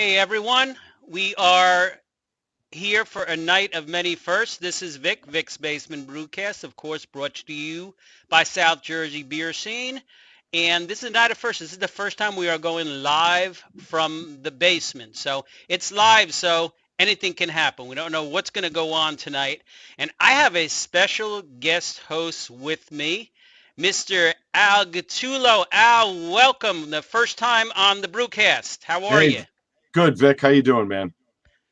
Hey everyone, we are here for a night of many firsts. This is Vic's Basement Brewcast, of course, brought to you by South Jersey Beer Scene. And this is a night of firsts. This is the first time we are going live from the basement. So it's live, so anything can happen. We don't know what's going to go on tonight. And I have a special guest host with me, Mr. Al Gattulo. Al, welcome. The first time on the Brewcast. How are Hey, you? good, Vic. How you doing, man?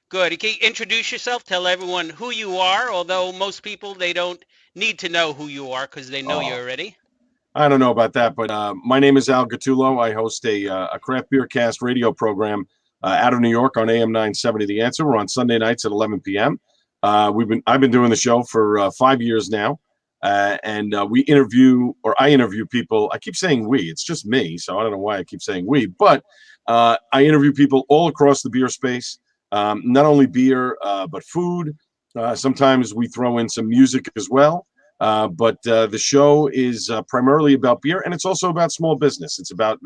Good. Can you introduce yourself? Tell everyone who you are, although most people, they don't need to know who you are because they know you Oh, already. I don't know about that, but my name is Al Gattulo. I host a craft beer cast radio program out of New York on AM 970. The Answer. We're on Sunday nights at 11 p.m. I've been doing the show for 5 years now, and I interview people. I keep saying we. It's just me, so I don't know why I keep saying we, but I interview people all across the beer space. Not only beer, but food. Sometimes we throw in some music as well. But the show is primarily about beer, and it's also about small business. It's about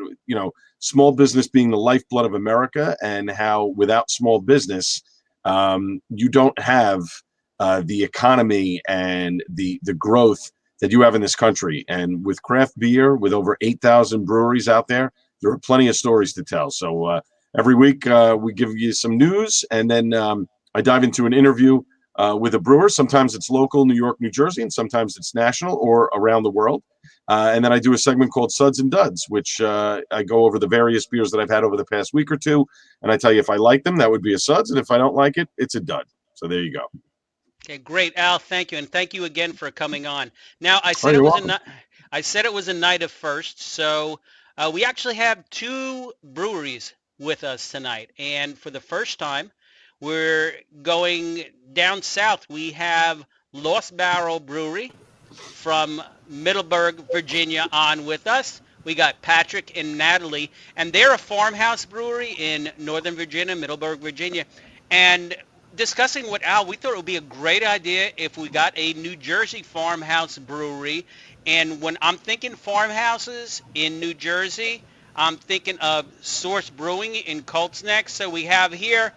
small business being the lifeblood of America, and how without small business, you don't have the economy and the growth that you have in this country. And with craft beer, with over 8,000 breweries out there, there are plenty of stories to tell. So every week we give you some news, and then I dive into an interview with a brewer. Sometimes it's local, New York, New Jersey, and sometimes it's national or around the world. And then I do a segment called Suds and Duds, which I go over the various beers that I've had over the past week or two. And I tell you, if I like them, that would be a Suds. And if I don't like it, it's a Dud. So there you go. Okay, great, Al. Thank you, and thank you again for coming on. Now, Oh, you're welcome. I said it was a night of firsts, so we actually have two breweries with us tonight, and for the first time, we're going down south. We have Lost Barrel Brewery from Middleburg, Virginia, on with us. We got Patrick and Natalie, and they're a farmhouse brewery in Northern Virginia, Middleburg, Virginia. And discussing with Al, we thought it would be a great idea if we got a New Jersey farmhouse brewery. And when I'm thinking farmhouses in New Jersey, I'm thinking of Source Brewing in Colts Neck. So we have here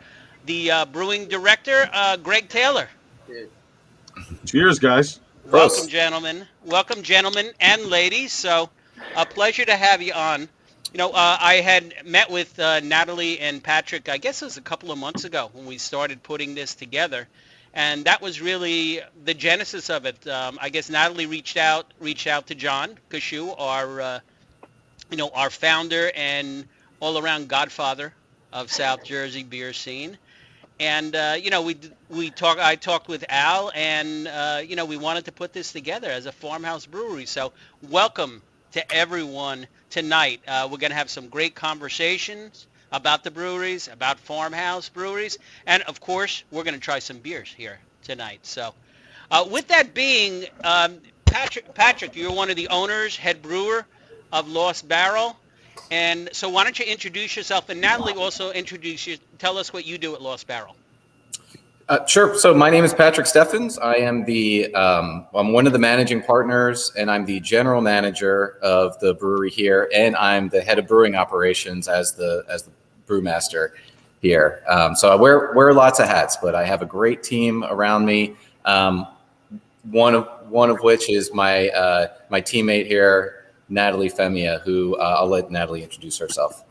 the brewing director, Greg Taylor. Cheers, guys. Welcome, Prost. gentlemen. Welcome, gentlemen and ladies. So, a pleasure to have you on. I had met with Natalie and Patrick, I guess it was a couple of months ago when we started putting this together. And that was really the genesis of it. I guess Natalie reached out to John Kashu, our founder and all-around godfather of South Jersey beer scene. And I talked with Al, and we wanted to put this together as a farmhouse brewery. So welcome to everyone tonight. We're going to have some great conversations about the breweries, about farmhouse breweries, and of course we're going to try some beers here tonight. So with that being, Patrick, you're one of the owners, head brewer of Lost Barrel. And so why don't you introduce yourself, and Natalie also tell us what you do at Lost Barrel. Sure. So my name is Patrick Steffens. I am I'm one of the managing partners, and I'm the general manager of the brewery here, and I'm the head of brewing operations as the brewmaster here. So I wear lots of hats, but I have a great team around me. One of which is my teammate here, Natalie Femia, who I'll let Natalie introduce herself.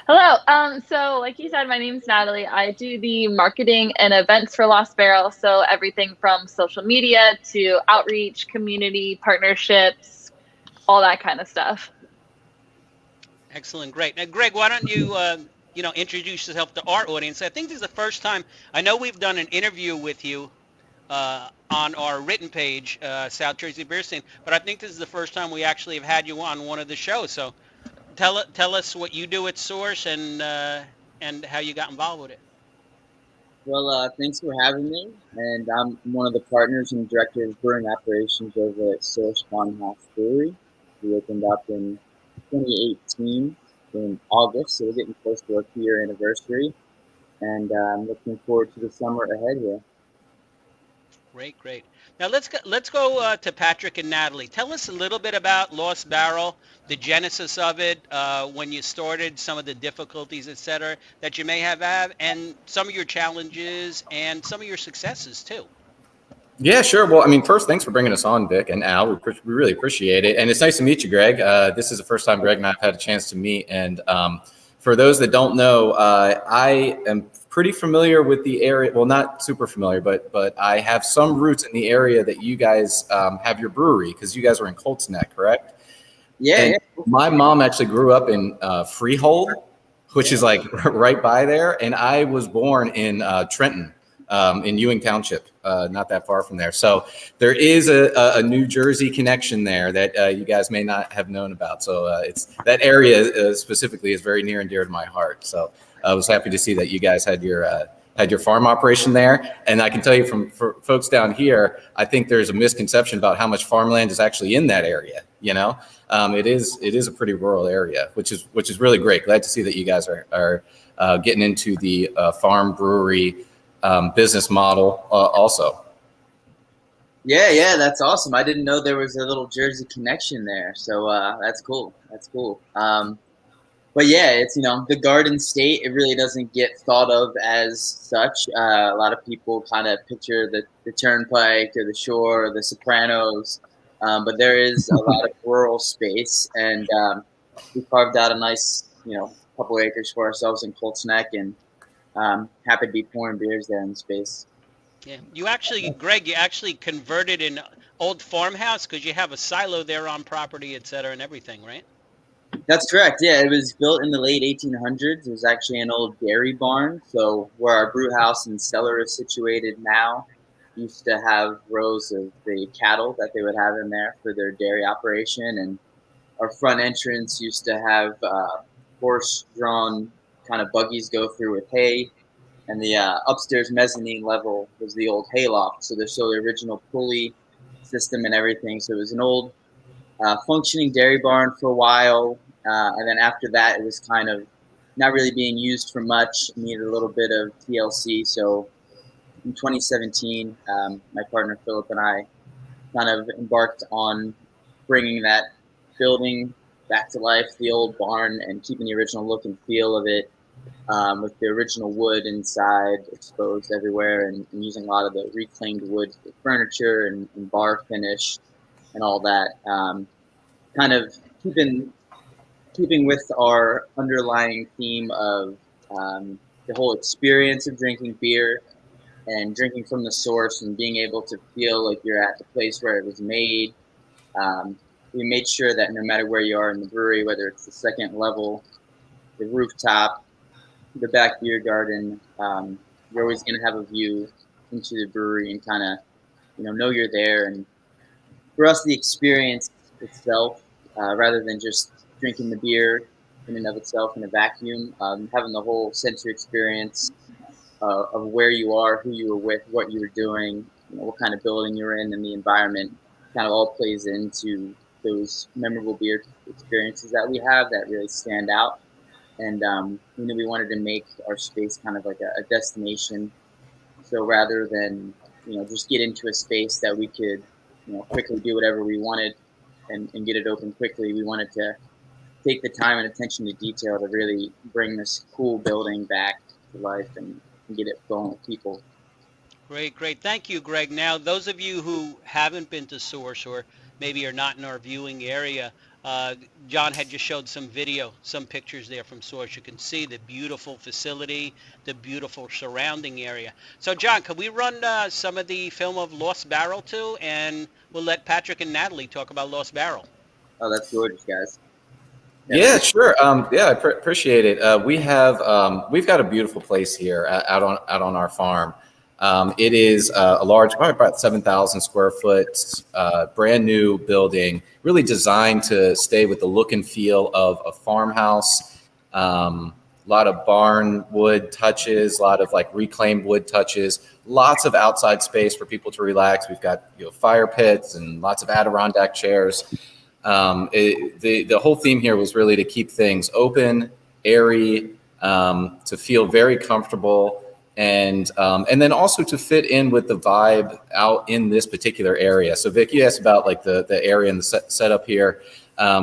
Hello. So like you said, my name's Natalie. I do the marketing and events for Lost Barrel. So everything from social media to outreach, community partnerships, all that kind of stuff. Excellent, great. Now, Greg, why don't you, introduce yourself to our audience? I think this is the first time. I know we've done an interview with you on our written page, South Jersey Beer Scene, but I think this is the first time we actually have had you on one of the shows. So tell us what you do at Source and how you got involved with it. Well, thanks for having me. And I'm one of the partners and director of brewing operations over at Source Farmhouse Brewery. We opened up in 2018 in August, so we're getting close to our 2-year anniversary. And I'm looking forward to the summer ahead here. Great, great. Now let's go to Patrick and Natalie. Tell us a little bit about Lost Barrel, the genesis of it, when you started, some of the difficulties, et cetera, that you may have had, and some of your challenges and some of your successes too. Yeah, sure. Well, I mean, first, thanks for bringing us on, Vic and Al. We really appreciate it. And it's nice to meet you, Greg. This is the first time Greg and I have had a chance to meet. And for those that don't know, I am pretty familiar with the area. Well, not super familiar, but I have some roots in the area that you guys have your brewery, because you guys are in Colts Neck, correct? Yeah, And yeah. my mom actually grew up in Freehold, which is like right by there. And I was born in Trenton, in Ewing Township, not that far from there. So there is a New Jersey connection there that you guys may not have known about. So it's that area specifically is very near and dear to my heart. So I was happy to see that you guys had your farm operation there. And I can tell you from for folks down here, I think there's a misconception about how much farmland is actually in that area. You know, it is a pretty rural area, which is really great. Glad to see that you guys are getting into the farm brewery business model also. Yeah, that's awesome. I didn't know there was a little Jersey connection there. So that's cool. That's cool. But yeah, it's, the Garden State, it really doesn't get thought of as such. A lot of people kind of picture the Turnpike or the Shore or the Sopranos. But there is a lot of rural space, and we carved out a nice, couple acres for ourselves in Colts Neck, and happy to be pouring beers there in the space. Yeah, Greg, you actually converted an old farmhouse because you have a silo there on property, et cetera, and everything, right? That's correct. Yeah, it was built in the late 1800s. It was actually an old dairy barn. So where our brew house and cellar is situated now, used to have rows of the cattle that they would have in there for their dairy operation. And our front entrance used to have horse-drawn kind of buggies go through with hay. And the upstairs mezzanine level was the old hayloft. So there's still the original pulley system and everything. So it was an old functioning dairy barn for a while. And then after that, it was kind of not really being used for much. It needed a little bit of TLC. So in 2017, my partner Philip and I kind of embarked on bringing that building back to life, the old barn, and keeping the original look and feel of it, with the original wood inside exposed everywhere, and using a lot of the reclaimed wood for furniture and bar finish and all that. Kind of keeping with our underlying theme of the whole experience of drinking beer and drinking from the source and being able to feel like you're at the place where it was made. We made sure that no matter where you are in the brewery, whether it's the second level, the rooftop, the back beer garden, you're always going to have a view into the brewery and kind of, know you're there. And for us, the experience itself, rather than just drinking the beer in and of itself in a vacuum, having the whole sensory experience of where you are, who you were with, what you were doing, what kind of building you're in, and the environment kind of all plays into those memorable beer experiences that we have that really stand out. And we wanted to make our space kind of like a destination. So rather than just get into a space that we could quickly do whatever we wanted and get it open quickly, we wanted to take the time and attention to detail to really bring this cool building back to life and get it going with people. Great, great. Thank you, Greg. Now, those of you who haven't been to Source or maybe are not in our viewing area, John had just showed some video, some pictures there from Source. You can see the beautiful facility, the beautiful surrounding area. So, John, could we run some of the film of Lost Barrel too? And we'll let Patrick and Natalie talk about Lost Barrel. Oh, that's gorgeous, guys. Yeah, sure. I appreciate it. We've got a beautiful place here out on our farm. It is a large, probably about 7,000 square foot, brand new building, really designed to stay with the look and feel of a farmhouse. A lot of barn wood touches, a lot of like reclaimed wood touches, lots of outside space for people to relax. We've got fire pits and lots of Adirondack chairs. The whole theme here was really to keep things open, airy, to feel very comfortable. and then also to fit in with the vibe out in this particular area. So Vic, you asked about like the area and the setup here.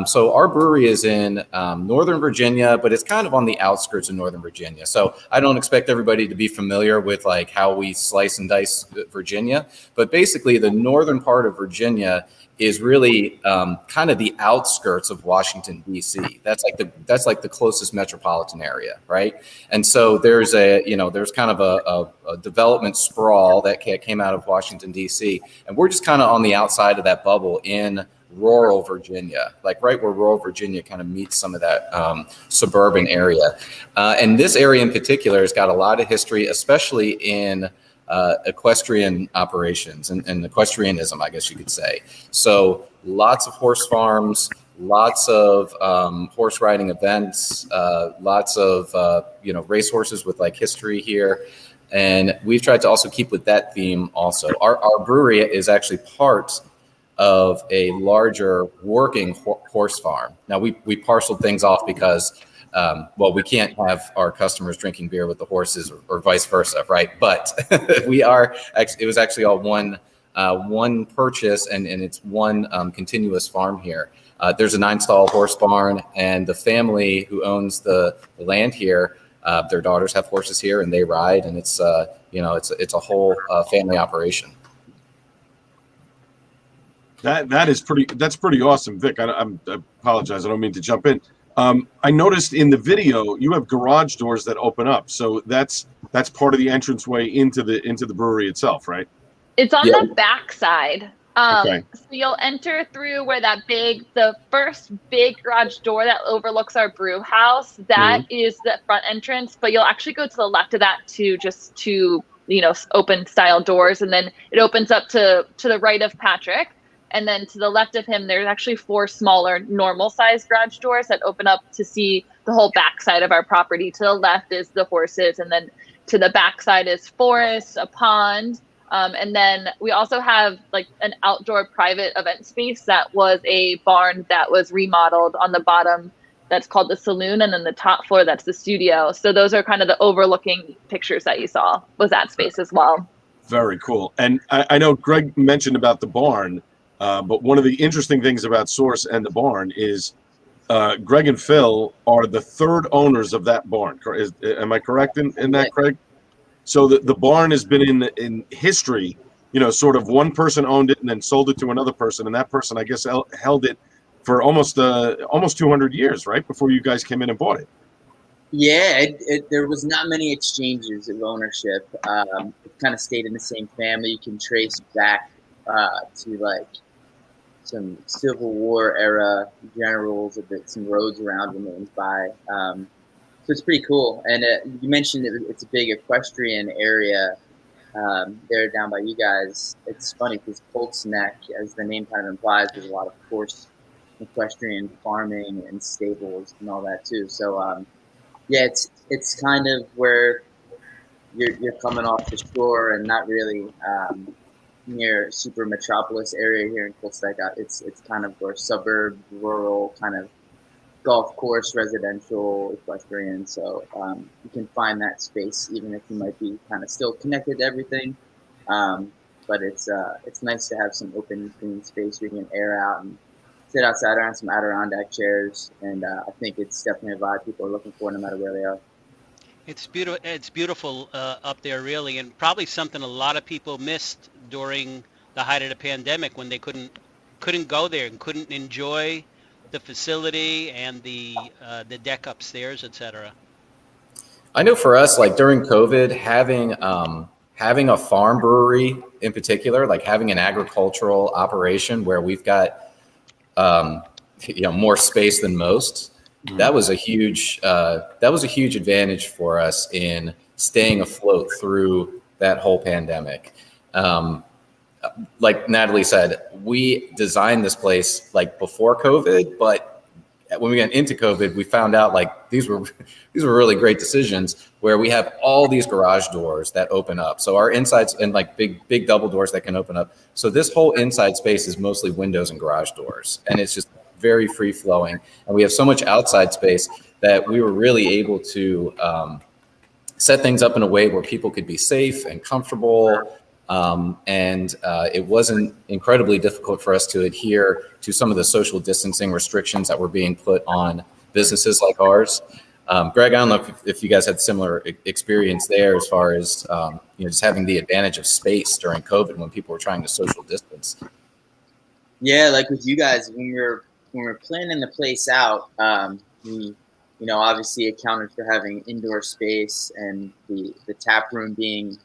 So our brewery is in Northern Virginia, but it's kind of on the outskirts of Northern Virginia. So I don't expect everybody to be familiar with like how we slice and dice Virginia, but basically the northern part of Virginia is really kind of the outskirts of Washington, D.C. That's like the closest metropolitan area, right? And so there's kind of a development sprawl that came out of Washington, D.C. And we're just kind of on the outside of that bubble in rural Virginia, like right where rural Virginia kind of meets some of that suburban area. And this area in particular has got a lot of history, especially in equestrian operations and equestrianism, I guess you could say. So lots of horse farms, lots of horse riding events, lots of racehorses with like history here. And we've tried to also keep with that theme also. Our brewery is actually part of a larger working horse farm. Now we parceled things off because we can't have our customers drinking beer with the horses or vice versa, right? But it was actually all one purchase and it's one continuous farm here. There's a 9-stall horse barn, and the family who owns the land here, their daughters have horses here and they ride, and it's a whole family operation. That's pretty awesome, Vic. I apologize. I don't mean to jump in. I noticed in the video you have garage doors that open up, so that's part of the entranceway into the brewery itself, right? It's on the back side. Okay. So you'll enter through where the first big garage door that overlooks our brew house. That is the front entrance, but you'll actually go to the left of that to open style doors, and then it opens up to the right of Patrick. And then to the left of him, there's actually 4 smaller normal sized garage doors that open up to see the whole backside of our property. To the left is the horses, and then to the backside is forest, a pond. And then we also have like an outdoor private event space that was a barn that was remodeled on the bottom. That's called the saloon. And then the top floor, that's the studio. So those are kind of the overlooking pictures that you saw was that space as well. Very cool. And I know Greg mentioned about the barn. But one of the interesting things about Source and the barn is Greg and Phil are the third owners of that barn. Am I correct in that, Craig? So the barn has been in history, sort of one person owned it and then sold it to another person. And that person, I guess, held it for almost 200 years, right? Before you guys came in and bought it. Yeah, there was not many exchanges of ownership. It kind of stayed in the same family. You can trace back to like some Civil War era generals, some roads around were named by. So it's pretty cool. And you mentioned it's a big equestrian area there down by you guys. It's funny because Colts Neck, as the name kind of implies, there's a lot of horse equestrian farming and stables and all that too. So it's kind of where you're coming off the shore and not really near super metropolis area here in Colts Neck. It's kind of where suburb, rural, kind of golf course, residential, equestrian. So you can find that space even if you might be kind of still connected to everything. But it's nice to have some open green space where you can air out and sit outside around some Adirondack chairs. And I think it's definitely a vibe people are looking for no matter where they are. It's beautiful. It's beautiful up there, really, and probably something a lot of people missed during the height of the pandemic when they couldn't go there and couldn't enjoy the facility and the deck upstairs, etc. I know for us, like during COVID, having a farm brewery in particular, like having an agricultural operation where we've got more space than most. That was a huge advantage for us in staying afloat through that whole pandemic. Like Natalie said, we designed this place like before COVID, but when we got into COVID, we found out like these were really great decisions where we have all these garage doors that open up. So our insides and like big double doors that can open up. So this whole inside space is mostly windows and garage doors, and it's just very free flowing. And we have so much outside space that we were really able to set things up in a way where people could be safe and comfortable. And it wasn't incredibly difficult for us to adhere to some of the social distancing restrictions that were being put on businesses like ours. Greg, I don't know if you guys had similar experience there as far as just having the advantage of space during COVID when people were trying to social distance. Yeah, like with you guys, when we were planning the place out, we obviously accounted for having indoor space and the tap room being,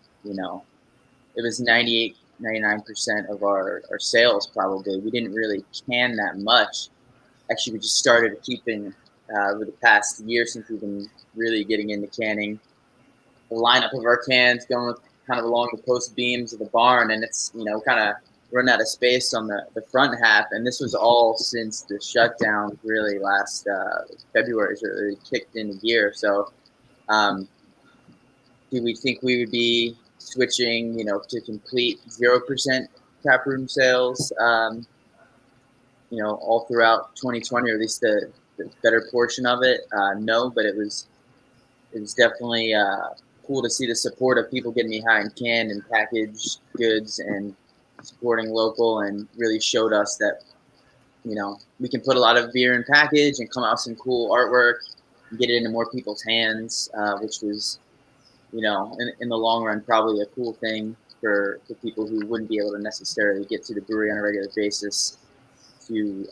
it was 98, 99% of our sales probably. We didn't really can that much. Actually, we just started keeping over the past year since we've been really getting into canning. The lineup of our cans going kind of along the post beams of the barn, and it's, kind of run out of space on the front half. And this was all since the shutdown really last February, so it really kicked into gear. So do we think we would be switching, to complete 0% taproom sales, all throughout 2020, or at least the better portion of it? No, but it was definitely cool to see the support of people getting behind canned and packaged goods and supporting local, and really showed us that, we can put a lot of beer in package and come out with some cool artwork and get it into more people's hands, which was, in the long run, probably a cool thing for people who wouldn't be able to necessarily get to the brewery on a regular basis to,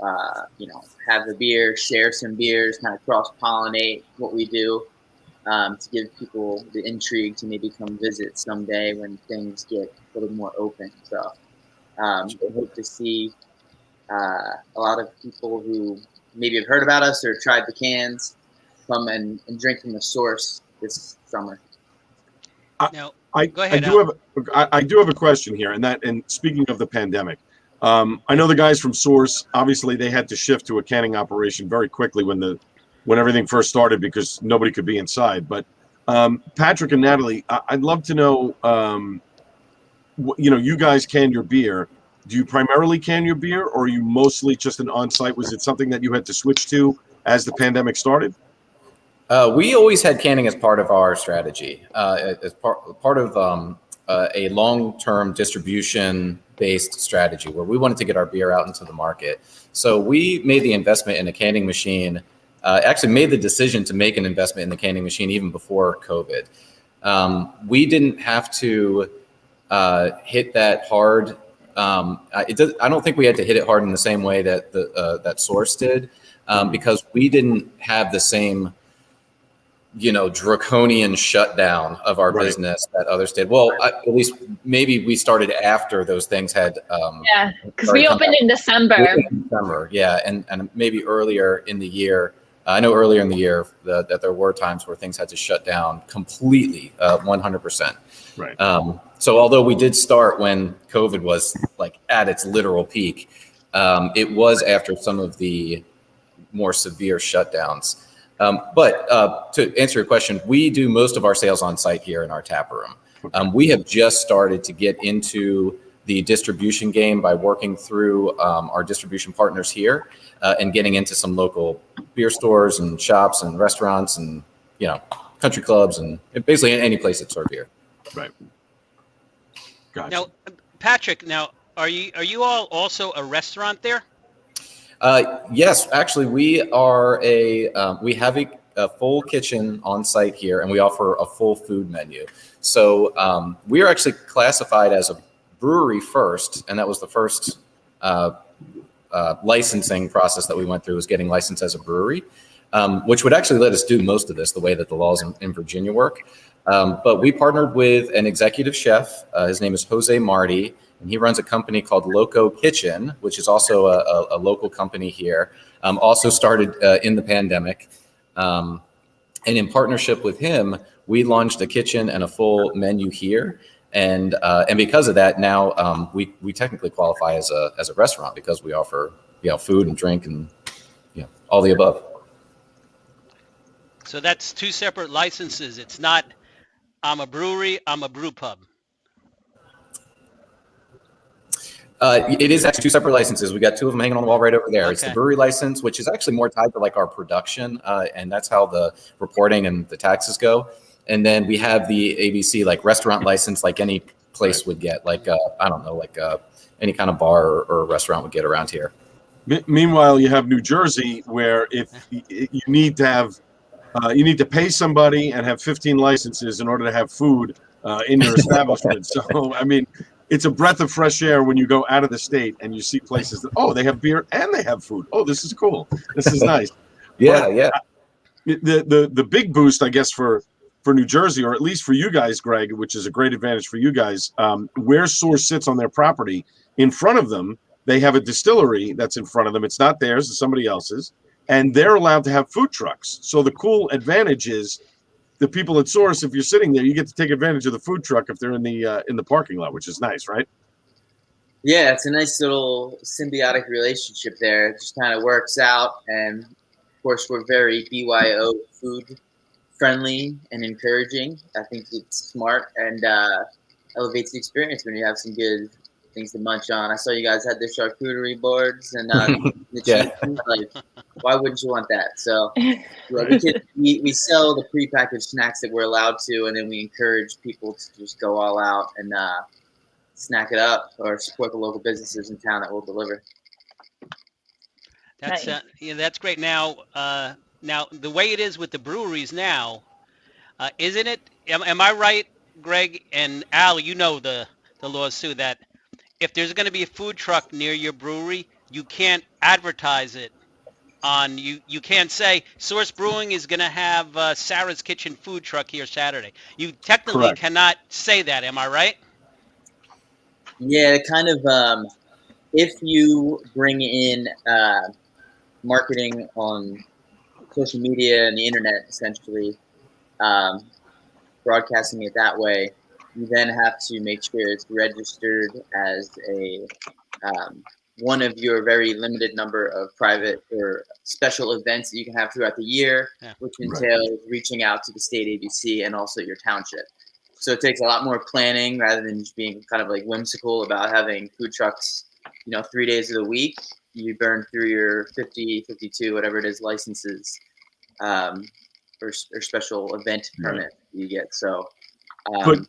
have a beer, share some beers, kind of cross-pollinate what we do, to give people the intrigue to maybe come visit someday when things get a little more open. So I hope to see a lot of people who maybe have heard about us or tried the cans come and drink from the source this summer. Now, I go ahead, I do have a question here, and speaking of the pandemic, I know the guys from Source, obviously they had to shift to a canning operation very quickly when everything first started because nobody could be inside. But Patrick and Natalie, I'd love to know, you guys can your beer. Do you primarily can your beer, or are you mostly just an on-site? Was it something that you had to switch to as the pandemic started? We always had canning as part of our strategy, as part of a long-term distribution-based strategy where we wanted to get our beer out into the market. So we made the investment in a canning machine, actually made the decision to make an investment in the canning machine even before COVID. We didn't have to hit that hard. I don't think we had to hit it hard in the same way that that Source did, because we didn't have the same draconian shutdown of our business that others did. Well, at least maybe we started after those things had. Yeah, because we opened in December. Yeah, and maybe earlier in the year. I know earlier in the year that there were times where things had to shut down completely, 100%. Right. So although we did start when COVID was like at its literal peak, it was after some of the more severe shutdowns. But to answer your question, we do most of our sales on site here in our tap room. We have just started to get into the distribution game by working through our distribution partners here and getting into some local beer stores and shops and restaurants and country clubs and basically any place that serve beer. Right. Gotcha. Now, Patrick, are you all also a restaurant there? Yes, actually, we have a full kitchen on site here, and we offer a full food menu. So we are actually classified as a brewery first, and that was the first licensing process that we went through, was getting licensed as a brewery, which would actually let us do most of this the way that the laws in Virginia work. But we partnered with an executive chef. His name is Jose Marti. And he runs a company called Loco Kitchen, which is also a local company here. Also started in the pandemic. And in partnership with him, we launched a kitchen and a full menu here. And because of that, now we technically qualify as a restaurant because we offer food and drink and all the above. So that's two separate licenses. It's not I'm a brewery, I'm a brew pub. It is actually two separate licenses. We got two of them hanging on the wall right over there. Okay. It's the brewery license, which is actually more tied to like our production, and that's how the reporting and the taxes go. And then we have the ABC like restaurant license, like any place would get, like I don't know, like any kind of bar or restaurant would get around here. Meanwhile, you have New Jersey, where if you need to have, you need to pay somebody and have 15 licenses in order to have food in your establishment. So, I mean, it's a breath of fresh air when you go out of the state and you see places that, oh, they have beer and they have food. Oh, this is cool. This is nice. Yeah, But yeah. The big boost, I guess, for New Jersey, or at least for you guys, Greg, which is a great advantage for you guys, where Source sits on their property, in front of them, they have a distillery that's in front of them. It's not theirs, it's somebody else's. And they're allowed to have food trucks. So the cool advantage is the people at Source, if you're sitting there, you get to take advantage of the food truck if they're in the parking lot, which is nice, right? Yeah, it's a nice little symbiotic relationship there. It just kind of works out. And of course, we're very BYO food friendly and encouraging. I think it's smart and elevates the experience when you have some good things to munch on. I saw you guys had the charcuterie boards and the Yeah. cheese. Like, why wouldn't you want that? So yeah, we sell the prepackaged snacks that we're allowed to, and then we encourage people to just go all out and snack it up or support the local businesses in town that will deliver. That's Nice. yeah, that's great. Now, now the way it is with the breweries now, isn't it? Am I right, Greg and Al? You know the laws too. That if there's going to be a food truck near your brewery, you can't advertise it on you can't say Source Brewing is going to have Sarah's Kitchen food truck here Saturday. You technically Correct. cannot say that. Am I right? Yeah, kind of. If you bring in marketing on social media and the internet, essentially broadcasting it that way, you then have to make sure it's registered as a one of your very limited number of private or special events that you can have throughout the year, Yeah. which entails reaching out to the state ABC and also your township. So it takes a lot more planning rather than just being kind of like whimsical about having food trucks, 3 days of the week. You burn through your 50, 52, whatever it is, licenses or special event permit you get. So, But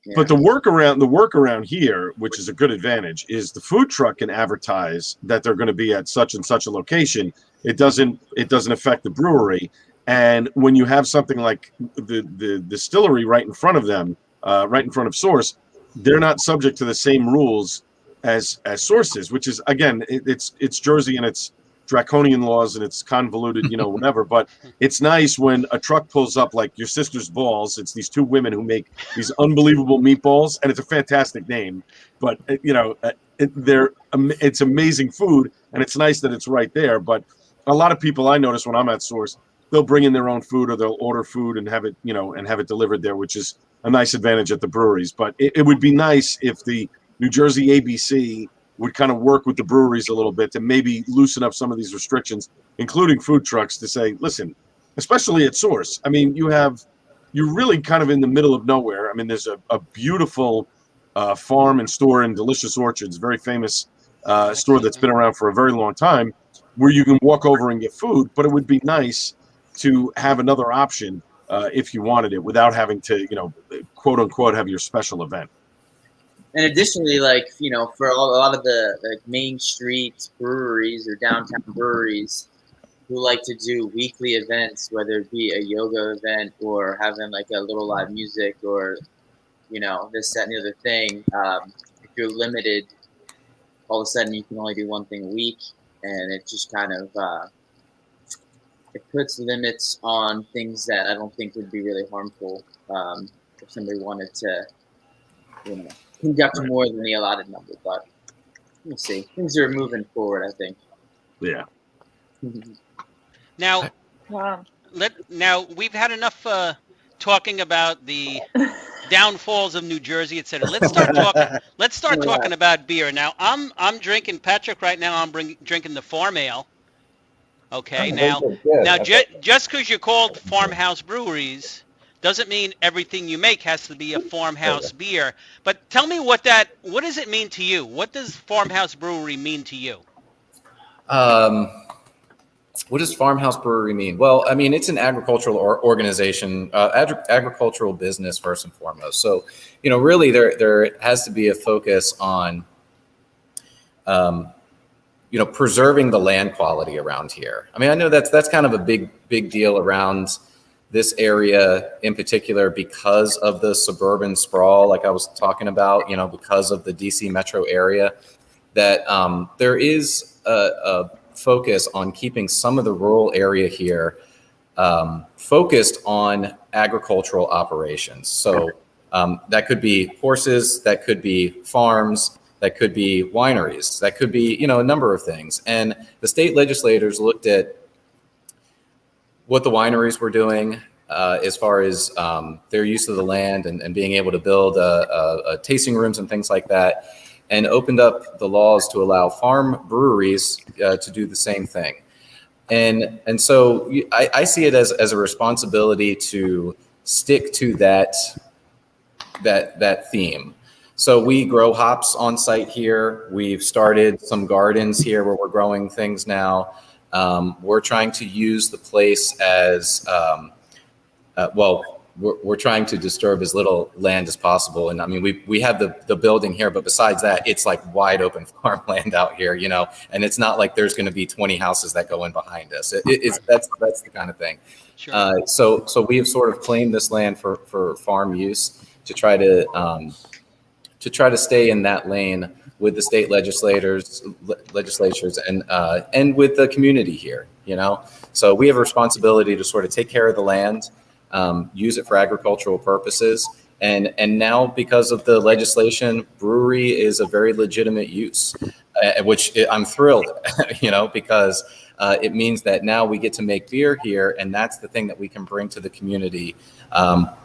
yeah. But the workaround here, which is a good advantage, is the food truck can advertise that they're going to be at such and such a location. It doesn't affect the brewery. And when you have something like the distillery right in front of them, right in front of Source, they're not subject to the same rules as Source is, which is, again, it's Jersey and it's draconian laws and it's convoluted, whatever. But it's nice when a truck pulls up like Your Sister's Balls. It's these two women who make these unbelievable meatballs, and it's a fantastic name. But it's amazing food, and it's nice that it's right there. But a lot of people I notice when I'm at Source, they'll bring in their own food or they'll order food and have it, and have it delivered there, which is a nice advantage at the breweries. But it would be nice if the New Jersey ABC would kind of work with the breweries a little bit to maybe loosen up some of these restrictions, including food trucks, to say, listen, especially at Source. I mean, you're really kind of in the middle of nowhere. I mean, there's a beautiful farm and store in Delicious Orchards, very famous store that's been around for a very long time, where you can walk over and get food. But it would be nice to have another option if you wanted it without having to, quote unquote, have your special event. And additionally, for a lot of the main street breweries or downtown breweries who like to do weekly events, whether it be a yoga event or having like a little live music or, this, that, and the other thing, if you're limited, all of a sudden you can only do one thing a week. And it just kind of, it puts limits on things that I don't think would be really harmful if somebody wanted to, conduct more than the allotted number, but we'll see. Things are moving forward, I think. Yeah. Now, Wow. now we've had enough talking about the downfalls of New Jersey, etc. Let's start talking about beer. Now, I'm drinking, Patrick. Right now, I'm drinking the Farm Ale. Okay. Now, just because you're called Farmhouse Breweries doesn't mean everything you make has to be a farmhouse beer. But tell me what does it mean to you? What does Farmhouse Brewery mean to you? What does Farmhouse Brewery mean? Well, I mean, it's an agricultural organization, agricultural business first and foremost. So, really there has to be a focus on, preserving the land quality around here. I mean, I know that's kind of a big deal around this area in particular because of the suburban sprawl, like I was talking about, because of the DC metro area, that there is a focus on keeping some of the rural area here focused on agricultural operations. So that could be horses, that could be farms, that could be wineries, that could be, a number of things. And the state legislators looked at what the wineries were doing as far as their use of the land and being able to build tasting rooms and things like that, and opened up the laws to allow farm breweries to do the same thing. And so I see it as a responsibility to stick to that theme. So we grow hops on site here. We've started some gardens here where we're growing things now. We're trying to use the place as, we're trying to disturb as little land as possible. And I mean, we have the building here, but besides that, it's like wide open farmland out here, and it's not like there's going to be 20 houses that go in behind us. That's the kind of thing. Sure. So we have sort of claimed this land for farm use to try to stay in that lane with the state legislatures and with the community here, So we have a responsibility to sort of take care of the land, use it for agricultural purposes. And now, because of the legislation, brewery is a very legitimate use, which I'm thrilled, because it means that now we get to make beer here. And that's the thing that we can bring to the community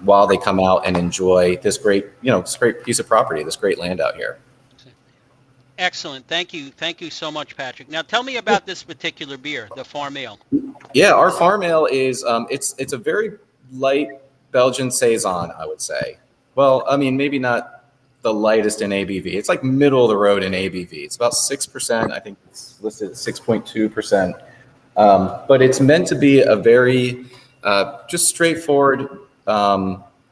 while they come out and enjoy this great piece of property, this great land out here. Excellent. Thank you. Thank you so much, Patrick. Now tell me about this particular beer, the Farm Ale. Yeah, our Farm Ale is, it's a very light Belgian Saison, I would say. Well, I mean, maybe not the lightest in ABV. It's like middle of the road in ABV. It's about 6%. I think it's listed at 6.2%. But it's meant to be a very just straightforward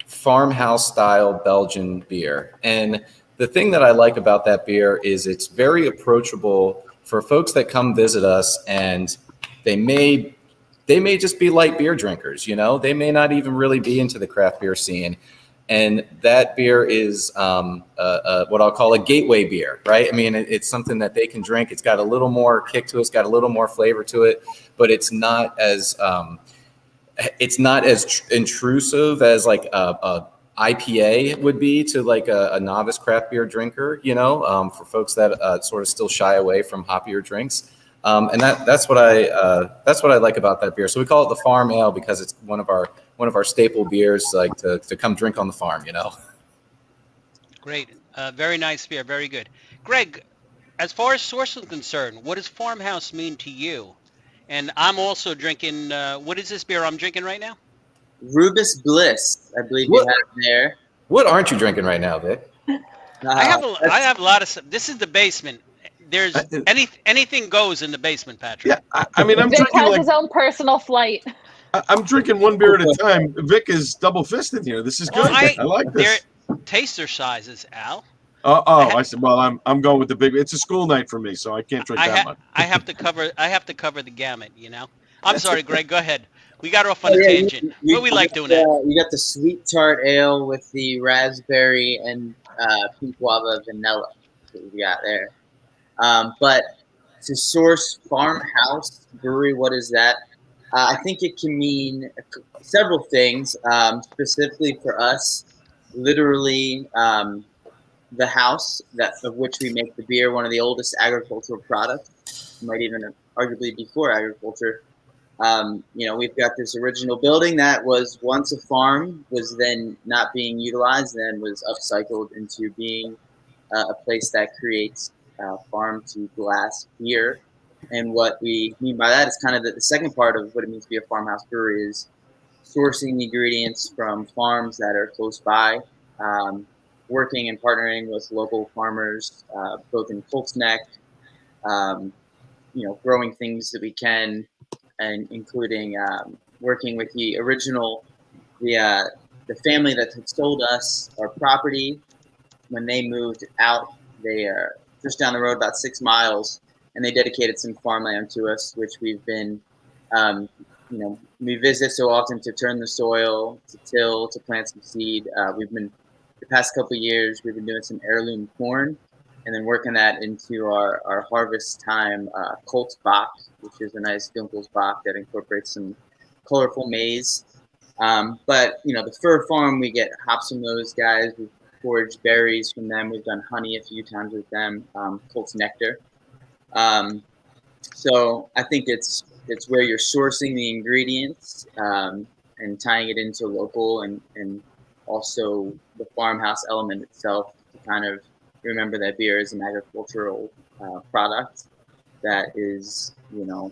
farmhouse style Belgian beer. And the thing that I like about that beer is it's very approachable for folks that come visit us, and they may just be light beer drinkers, they may not even really be into the craft beer scene. And that beer is what I'll call a gateway beer, right? I mean, it's something that they can drink. It's got a little more kick to it. It's got a little more flavor to it, but it's not as intrusive as like a IPA would be to like a novice craft beer drinker, for folks that sort of still shy away from hoppier drinks. And that's what I like about that beer. So we call it the Farm Ale because it's one of our staple beers, like to come drink on the farm, Great. Very nice beer. Very good. Greg, as far as source is concerned, what does Farmhouse mean to you? And I'm also drinking, what is this beer I'm drinking right now? Rubus Bliss, I believe you have there. What aren't you drinking right now, Vic? I have a lot of stuff. This is the basement. There's anything goes in the basement, Patrick. Yeah, I mean, I'm Vic drinking has his own personal flight. I'm drinking one beer at a time. Vic is double fisted here. This is good. I like this. They're taster sizes, Al. I said, well, I'm going with the big. It's a school night for me, so I can't drink that much. I have to cover the gamut, I'm sorry, Greg. Go ahead. We got off on a tangent. But we like doing that. You got the sweet tart ale with the raspberry and pink guava vanilla that we got there. But to source Farmhouse Brewery, what is that? I think it can mean several things. Specifically for us, literally the house of which we make the beer, one of the oldest agricultural products, might even arguably before agriculture. We've got this original building that was once a farm, was then not being utilized, then was upcycled into being a place that creates farm to glass beer. And what we mean by that is kind of the second part of what it means to be a farmhouse brewery is sourcing the ingredients from farms that are close by, working and partnering with local farmers, both in Colts Neck, growing things that we can and including working with the family that had sold us our property. When they moved out, they are just down the road about 6 miles, and they dedicated some farmland to us, which we've been, we visit so often to turn the soil, to till, to plant some seed. The past couple of years, we've been doing some heirloom corn, and then working that into our harvest time Colts Bach, which is a nice Dunkels Bach that incorporates some colorful maize. But the fur farm, we get hops from those guys. We've foraged berries from them. We've done honey a few times with them. Colts nectar. So I think it's where you're sourcing the ingredients and tying it into local and also the farmhouse element itself to kind of remember that beer is an agricultural product that is, the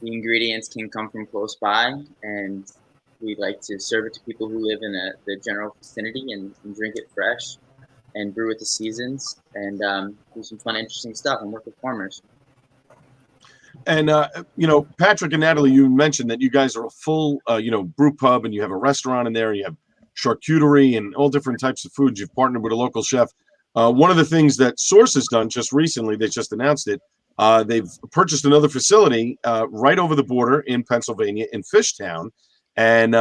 ingredients can come from close by, and we like to serve it to people who live in the general vicinity and drink it fresh and brew with the seasons and do some fun, interesting stuff and work with farmers. And Patrick and Natalie, you mentioned that you guys are a full, brew pub, and you have a restaurant in there, and you have charcuterie and all different types of foods. You've partnered with a local chef. One of the things that Source has done just recently, they just announced it. They've purchased another facility right over the border in Pennsylvania, in Fishtown, and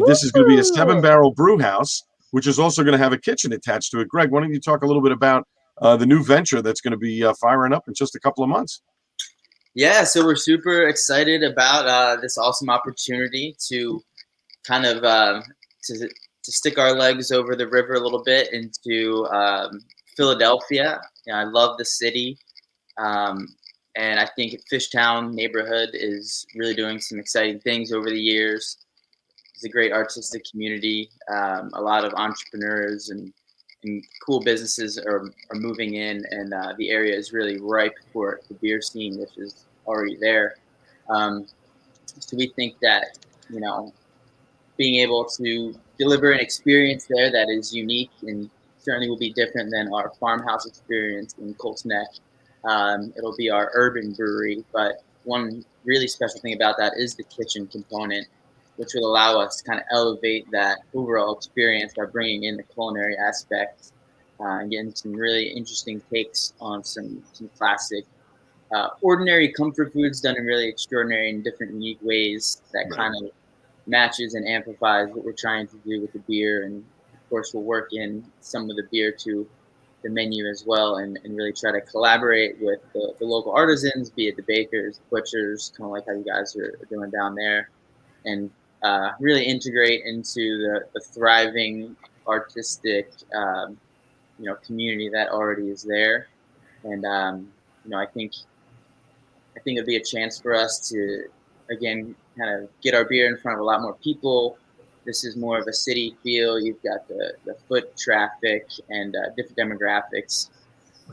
this is going to be a 7-barrel brew house, which is also going to have a kitchen attached to it. Greg, why don't you talk a little bit about the new venture that's going to be firing up in just a couple of months? Yeah, so we're super excited about this awesome opportunity to kind of to stick our legs over the river a little bit into Philadelphia. I love the city, and I think Fishtown neighborhood is really doing some exciting things over the years. It's a great artistic community. A lot of entrepreneurs and cool businesses are moving in, and the area is really ripe for the beer scene, which is already there. So we think that, being able to deliver an experience there that is unique and certainly will be different than our farmhouse experience in Colts Neck. It'll be our urban brewery, but one really special thing about that is the kitchen component, which will allow us to kind of elevate that overall experience by bringing in the culinary aspects and getting some really interesting takes on some classic, ordinary comfort foods done in really extraordinary and different unique ways that kind of matches and amplifies what we're trying to do with the beer. And of course, we'll work in some of the beer to the menu as well and really try to collaborate with the local artisans, be it the bakers, butchers, kind of like how you guys are doing down there, and really integrate into the thriving artistic community that already is there. And I think it'd be a chance for us to again kind of get our beer in front of a lot more people. This is more of a city feel. You've got the foot traffic and different demographics,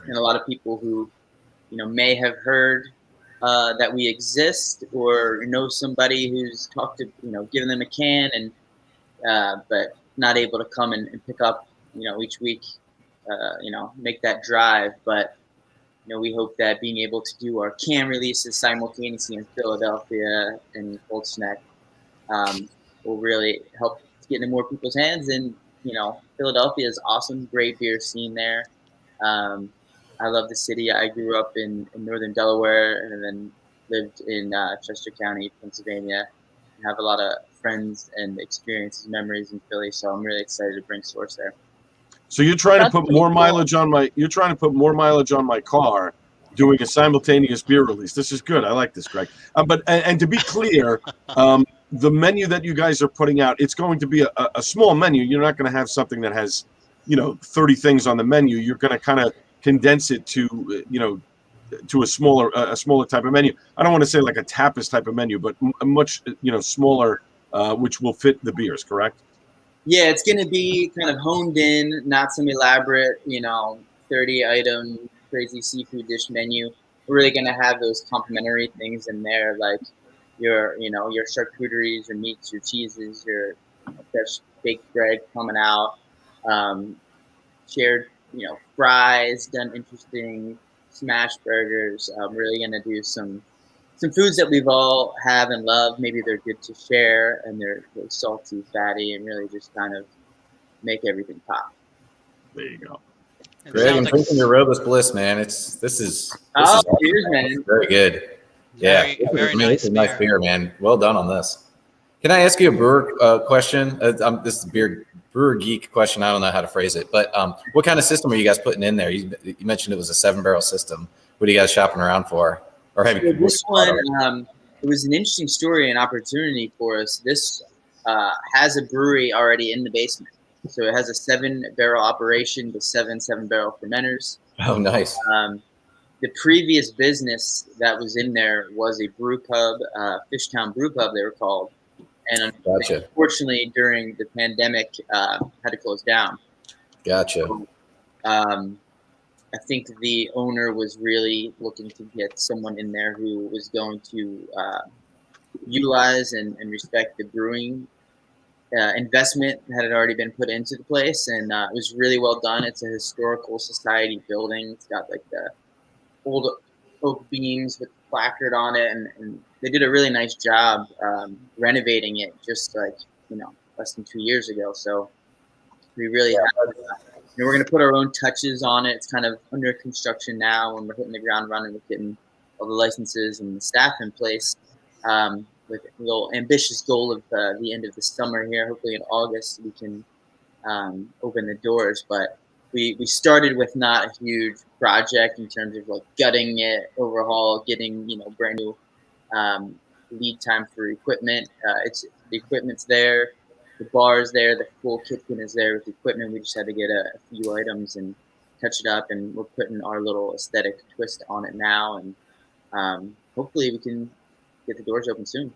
and a lot of people who may have heard that we exist or know somebody who's talked to given them a can and but not able to come and pick up each week make that drive. But we hope that being able to do our can releases simultaneously in Philadelphia and Colts Neck will really help get into more people's hands. And Philadelphia is awesome, great beer scene there. I love the city. I grew up in northern Delaware and then lived in Chester County, Pennsylvania. I have a lot of friends and experiences, memories in Philly, so I'm really excited to bring Source there. So you're trying to put more mileage on my car, doing a simultaneous beer release. This is good. I like this, Greg. But to be clear, the menu that you guys are putting out, it's going to be a small menu. You're not going to have something that has 30 things on the menu. You're going to kind of condense it to to a smaller type of menu. I don't want to say like a tapas type of menu, but a much smaller, which will fit the beers. Correct? Yeah, it's going to be kind of honed in, not some elaborate, 30-item crazy seafood dish menu. We're really going to have those complimentary things in there, like your charcuteries, your meats, your cheeses, your fresh baked bread coming out, shared, fries, done interesting smash burgers. Really going to do some some foods that we've all have and love. Maybe they're good to share, and they're salty, fatty, and really just kind of make everything pop. There you go. It Greg, I'm sounds like drinking your Robust Bliss, man. This is cheers, man. very good. Yeah, very this is nice nice beer. beer, man. Well done on this. Can I ask you a brewer question? This is a brewer geek question. I don't know how to phrase it, but what kind of system are you guys putting in there? You mentioned it was a 7-barrel system. What are you guys shopping around for? Or have you? This one, it was an interesting story and opportunity for us. This has a brewery already in the basement, so it has a 7-barrel operation with 7-barrel fermenters. Oh, nice. The previous business that was in there was a brew pub, Fishtown Brew Pub, they were called. And Gotcha. unfortunately, during the pandemic, had to close down. Gotcha. So, I think the owner was really looking to get someone in there who was going to utilize and respect the brewing investment that had already been put into the place. And it was really well done. It's a historical society building. It's got like the old oak beams with placard on it, and they did a really nice job renovating it just like less than 2 years ago. So we really have, we're going to put our own touches on it. It's kind of under construction now, and we're hitting the ground running with getting all the licenses and the staff in place, with a little ambitious goal of the end of the summer here. Hopefully in August we can open the doors, but we started with not a huge project in terms of like gutting it, overhaul, getting brand new lead time for equipment. The equipment's there, the bar's there, the full kitchen is there with the equipment. We just had to get a few items and touch it up, and we're putting our little aesthetic twist on it now, and hopefully we can get the doors open soon.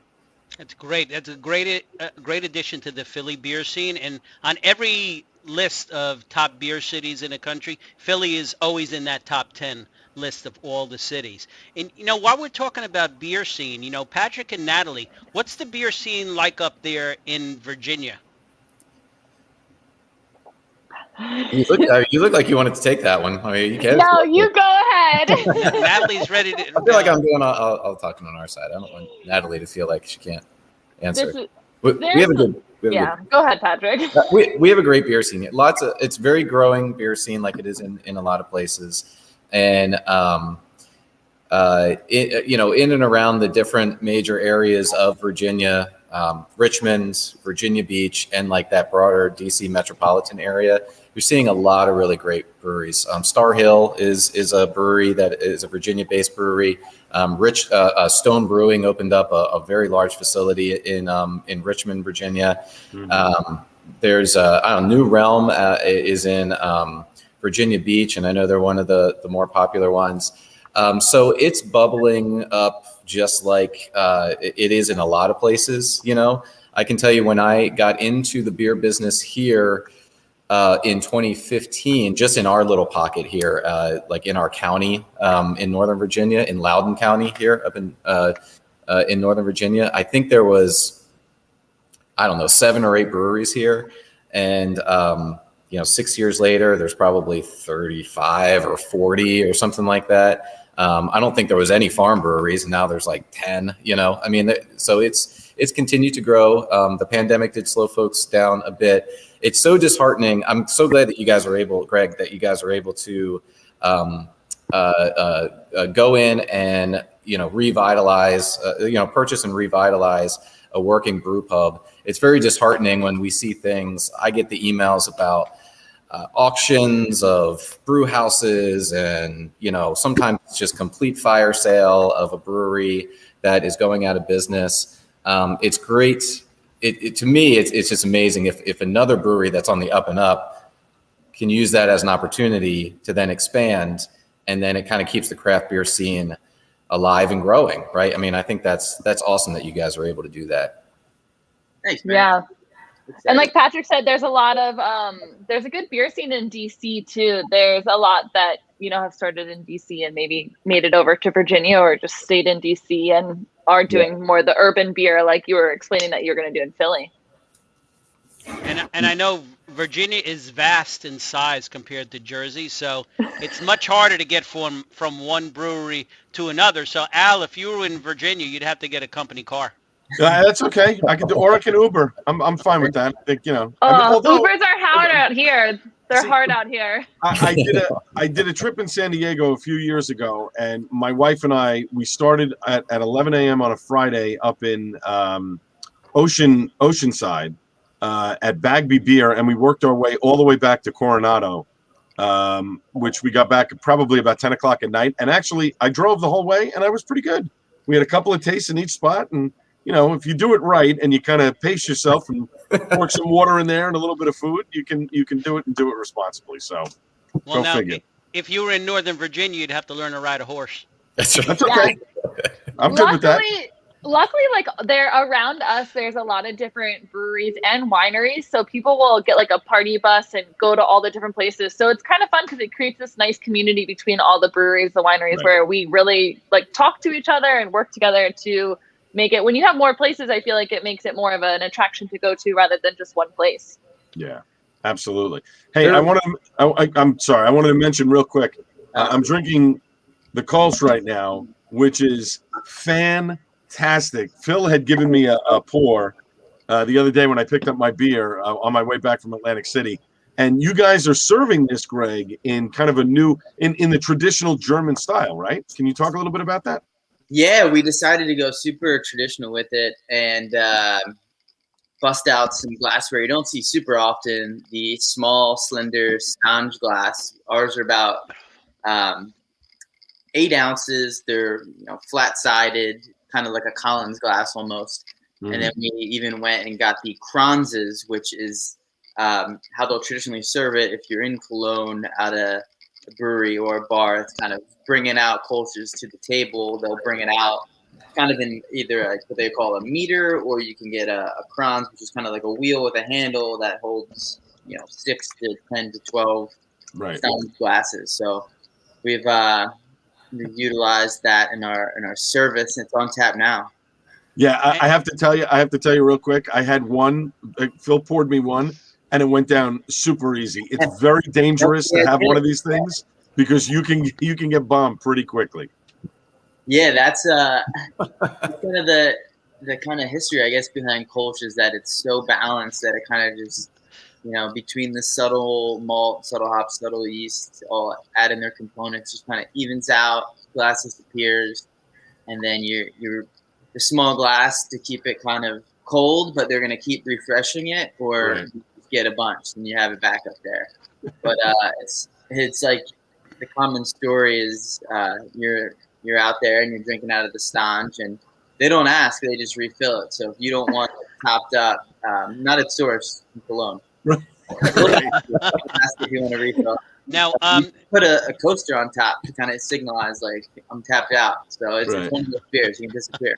That's great. That's a great addition to the Philly beer scene. And on every list of top beer cities in the country, Philly is always in that top 10 list of all the cities. And, while we're talking about beer scene, Patrick and Natalie, what's the beer scene like up there in Virginia? You look like you wanted to take that one. I mean, you can. No, you go ahead. Natalie's ready to. I feel like I'm doing. I'll talk on our side. I don't want Natalie to feel like she can't answer. We have a good. Go ahead, Patrick. We have a great beer scene. It's very growing beer scene, like it is in a lot of places, and in and around the different major areas of Virginia, Richmond, Virginia Beach, and like that broader DC metropolitan area. You're seeing a lot of really great breweries. Star Hill is a brewery that is a Virginia-based brewery. Stone Brewing opened up a very large facility in Richmond, Virginia. Mm-hmm. There's New Realm is in Virginia Beach, and I know they're one of the more popular ones. So it's bubbling up just like it is in a lot of places. I can tell you when I got into the beer business here in 2015, just in our little pocket here, like in our county, in Northern Virginia, in Loudoun County here up in Northern Virginia, I think there was, 7 or 8 breweries here. And, 6 years later, there's probably 35 or 40 or something like that. I don't think there was any farm breweries, and now there's like 10, so it's continued to grow. The pandemic did slow folks down a bit. It's so disheartening. I'm so glad that you guys are able, Greg, that you guys are able to go in and, revitalize, purchase and revitalize a working brew pub. It's very disheartening when we see things. I get the emails about auctions of brew houses, and sometimes it's just complete fire sale of a brewery that is going out of business. It's great. To me, it's just amazing if another brewery that's on the up and up can use that as an opportunity to then expand, and then it kind of keeps the craft beer scene alive and growing, right? I mean, I think that's awesome that you guys are able to do that. Thanks, man. Yeah. And like Patrick said, there's a lot of there's a good beer scene in DC too. There's a lot that have started in DC and maybe made it over to Virginia or just stayed in DC and are doing more the urban beer, like you were explaining that you're going to do in Philly. And I know Virginia is vast in size compared to Jersey, so it's much harder to get from one brewery to another. So Al, if you were in Virginia, you'd have to get a company car. That's okay. I can do, or I can Uber. I'm fine with that. I think, you know. I mean, Oh, although Ubers are hard out here. They're see, hard out here. I did a trip in San Diego a few years ago, and my wife and we started at 11 a.m. on a Friday up in Oceanside at Bagby Beer, and we worked our way all the way back to Coronado, which we got back probably about 10 o'clock at night. And actually, I drove the whole way, and I was pretty good. We had a couple of tastes in each spot, and you know, if you do it right and you kind of pace yourself and pour some water in there and a little bit of food, you can do it and do it responsibly. So Well, go now, figure. if you were in Northern Virginia, you'd have to learn to ride a horse. That's right. That's okay. I'm good with that. Luckily, like they're around us, there's a lot of different breweries and wineries. So people will get like a party bus and go to all the different places. So it's kind of fun because it creates this nice community between all the breweries, the wineries, Right. where we really like talk to each other and work together to make it. When you have more places, I feel like it makes it more of an attraction to go to rather than just one place. Yeah, absolutely. Hey, I'm sorry. I wanted to mention real quick. I'm drinking the Kolsch right now, which is fantastic. Phil had given me a pour the other day when I picked up my beer on my way back from Atlantic City. And you guys are serving this, Greg, in kind of a new, in the traditional German style, right? Can you talk a little bit about that? Yeah, we decided to go super traditional with it and bust out some glassware you don't see super often. The small, slender Stange glass. Ours are about 8 ounces. They're flat-sided, kind of like a Collins glass almost. Mm-hmm. And then we even went and got the Kranzes, which is how they'll traditionally serve it if you're in Cologne at a brewery or a bar. It's kind of bringing out Kolsch's to the table. They'll bring it out kind of in either what they call a meter, or you can get a Kranz, which is kind of like a wheel with a handle that holds 6 to 10 to 12 glasses. So we've utilized that in our service, and it's on tap now. Yeah, I have to tell you real quick. I had one. Phil poured me one, and it went down super easy. It's very dangerous to have one of these things because you can get bombed pretty quickly. Yeah, that's kind of the kind of history, I guess, behind Kolsch is that it's so balanced that it kind of just between the subtle malt, subtle hop, subtle yeast, all add in their components, just kind of evens out. Glass disappears, and then you're the small glass to keep it kind of cold, but they're going to keep refreshing it, or get a bunch and you have it back up there. But it's like the common story is you're out there and you're drinking out of the Stange, and they don't ask, they just refill it. So if you don't want it topped up, not at source in Cologne. Right. Ask if you want to refill. Now, you put a coaster on top to kind of signalize like I'm tapped out. So it's one of those beers, you can disappear.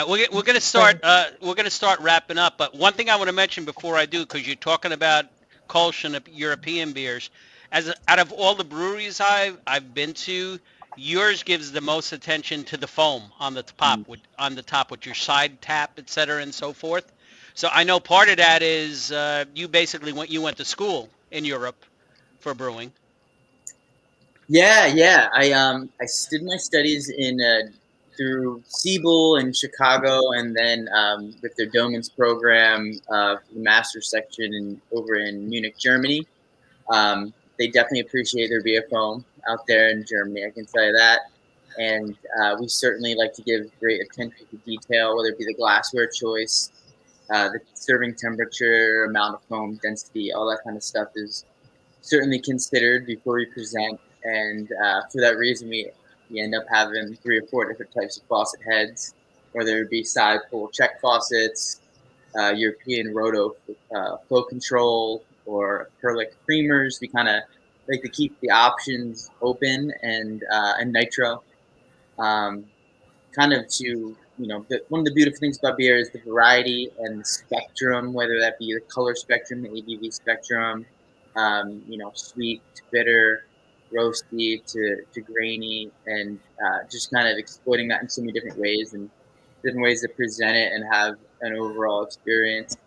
We're going to start. We're going to start wrapping up. But one thing I want to mention before I do, because you're talking about Kolsch and European beers, out of all the breweries I've been to, yours gives the most attention to the foam on the top, with your side tap, et cetera, and so forth. So I know part of that is you basically went to school in Europe for brewing. Yeah. I did my studies through Siebel in Chicago, and then with their Domens program, the master's section over in Munich, Germany. They definitely appreciate their beer foam out there in Germany, I can tell you that. And we certainly like to give great attention to detail, whether it be the glassware choice, the serving temperature, amount of foam density, all that kind of stuff is certainly considered before we present. And for that reason, we end up having 3 or 4 different types of faucet heads, whether it be side pull check faucets, European roto flow control, or acrylic creamers. We kind of like to keep the options open, and nitro. Kind of to one of the beautiful things about beer is the variety and the spectrum, whether that be the color spectrum, the ABV spectrum, sweet to bitter, roasty to grainy, and just kind of exploiting that in so many different ways and different ways to present it and have an overall experience.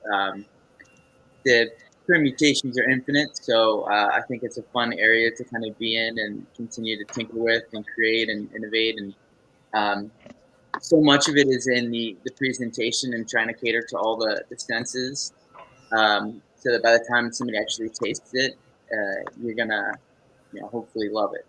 the permutations are infinite. So I think it's a fun area to kind of be in and continue to tinker with and create and innovate. And so much of it is in the presentation and trying to cater to all the senses, so that by the time somebody actually tastes it, you're gonna, hopefully love it.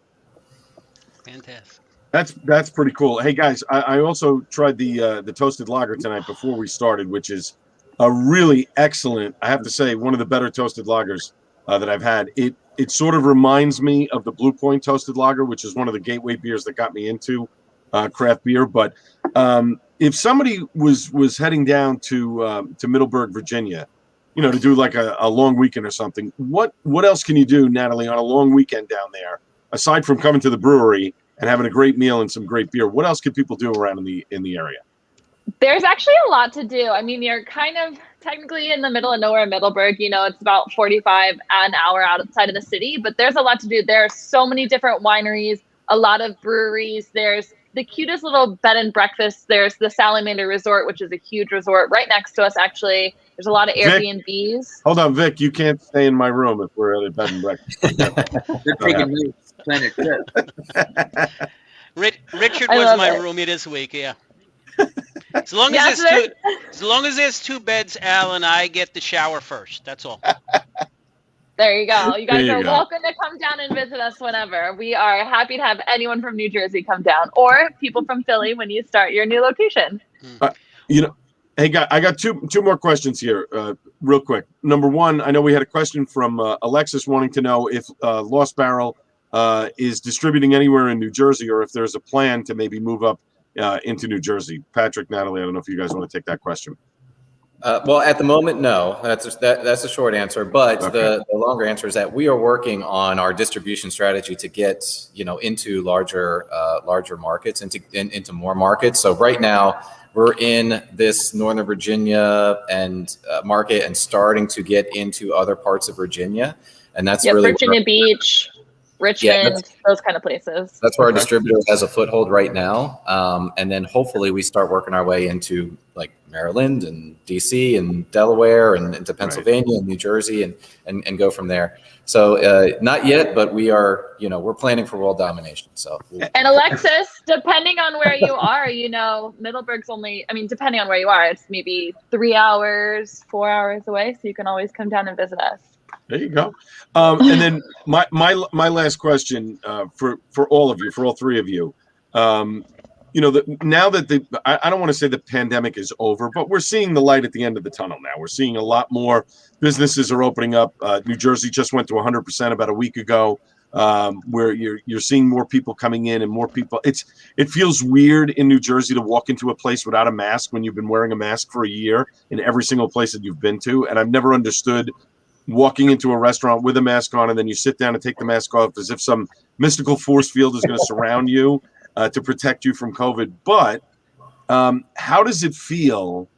Fantastic. That's pretty cool. Hey guys, I also tried the toasted lager tonight before we started, which is a really excellent. I have to say, one of the better toasted lagers that I've had. It sort of reminds me of the Blue Point toasted lager, which is one of the gateway beers that got me into craft beer. But if somebody was heading down to Middleburg, Virginia, to do like a long weekend or something, what else can you do, Natalie, on a long weekend down there aside from coming to the brewery and having a great meal and some great beer? What else can people do around in the area? There's actually a lot to do. I mean, you're kind of technically in the middle of nowhere, Middleburg. It's about 45 an hour outside of the city, but there's a lot to do. There are so many different wineries, a lot of breweries. There's the cutest little bed and breakfast. There's the Salamander Resort, which is a huge resort right next to us, actually. There's a lot of Airbnbs. Hold on, Vic. You can't stay in my room if we're at a bed and breakfast. They're taking notes, planning a trip. Richard was my roommate this week. Yeah. As long as there's two beds, Al and I get the shower first. That's all. There you go. You guys are welcome to come down and visit us whenever. We are happy to have anyone from New Jersey come down, or people from Philly when you start your new location. Hey, guys, I got two more questions here, real quick. Number one, I know we had a question from Alexis wanting to know if Lost Barrel is distributing anywhere in New Jersey, or if there's a plan to maybe move up into New Jersey. Patrick, Natalie, I don't know if you guys want to take that question. Well, at the moment, no. That's a short answer. But Okay. the longer answer is that we are working on our distribution strategy to get into larger markets, into more markets. So right now we're in this Northern Virginia and market and starting to get into other parts of Virginia, and that's really Virginia Beach, Richmond, those kind of places. That's where our distributor has a foothold right now. And then hopefully we start working our way into like Maryland and DC and Delaware and into Pennsylvania and New Jersey and go from there. So not yet, but we are, we're planning for world domination. So and Alexis, depending on where you are, Middleburg's depending on where you are, it's maybe 3 hours, 4 hours away. So you can always come down and visit us. There you go. And then my last question for all of you, for all three of you, now that I don't want to say the pandemic is over, but we're seeing the light at the end of the tunnel now. We're seeing a lot more businesses are opening up. New Jersey just went to 100% about a week ago, where you're seeing more people coming in and more people. It feels weird in New Jersey to walk into a place without a mask when you've been wearing a mask for a year in every single place that you've been to. And I've never understood walking into a restaurant with a mask on, and then you sit down and take the mask off as if some mystical force field is going to surround you to protect you from COVID. But how does it feel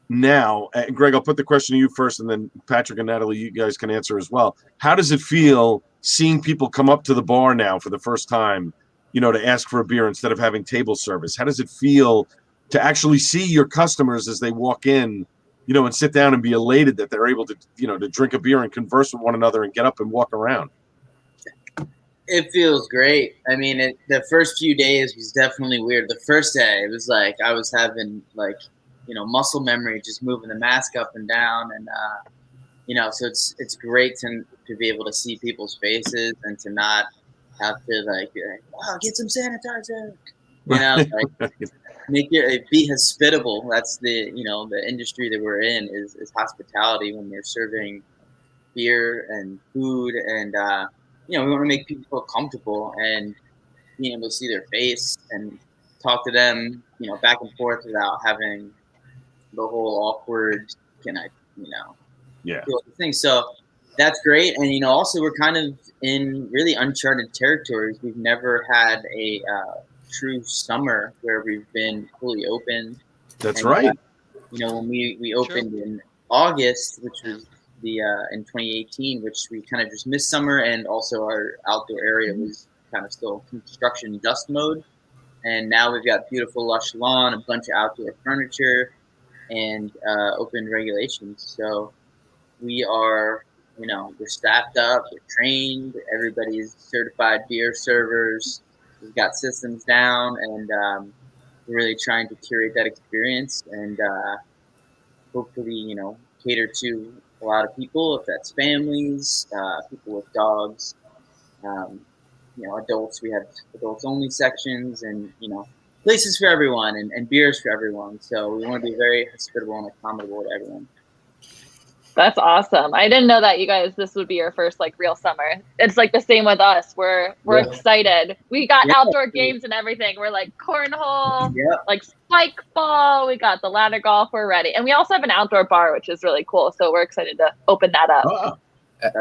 now? Greg, I'll put the question to you first, and then Patrick and Natalie, you guys can answer as well. How does it feel seeing people come up to the bar now for the first time, to ask for a beer instead of having table service? How does it feel to actually see your customers as they walk in, and sit down and be elated that they're able to, to drink a beer and converse with one another and get up and walk around? It feels great. I mean, the first few days was definitely weird. The first day, it was like I was having muscle memory, just moving the mask up and down, and so it's great to be able to see people's faces and to not have to be like, wow, get some sanitizer, be hospitable. That's the industry that we're in is hospitality. When you're serving beer and food, and we want to make people feel comfortable and being able to see their face and talk to them, back and forth without having the whole awkward thing. So that's great. And also we're kind of in really uncharted territories. We've never had a true summer where we've been fully open. That's right. When we opened in August, which was in 2018, which we kind of just missed summer, and also our outdoor area was kind of still construction dust mode. And now we've got beautiful lush lawn, a bunch of outdoor furniture, and open regulations. So we are, we're staffed up, we're trained, everybody's certified beer servers, we've got systems down, and we're really trying to curate that experience and hopefully, cater to a lot of people, if that's families, people with dogs, um, adults. We have adults only sections and, places for everyone and beers for everyone. So we want to be very hospitable and accommodable to everyone. That's awesome. I didn't know that this would be your first like real summer. It's like the same with us. We're excited. We got outdoor games and everything. We're like cornhole, like spike ball. We got the ladder golf. We're ready. And we also have an outdoor bar, which is really cool. So we're excited to open that up. Oh.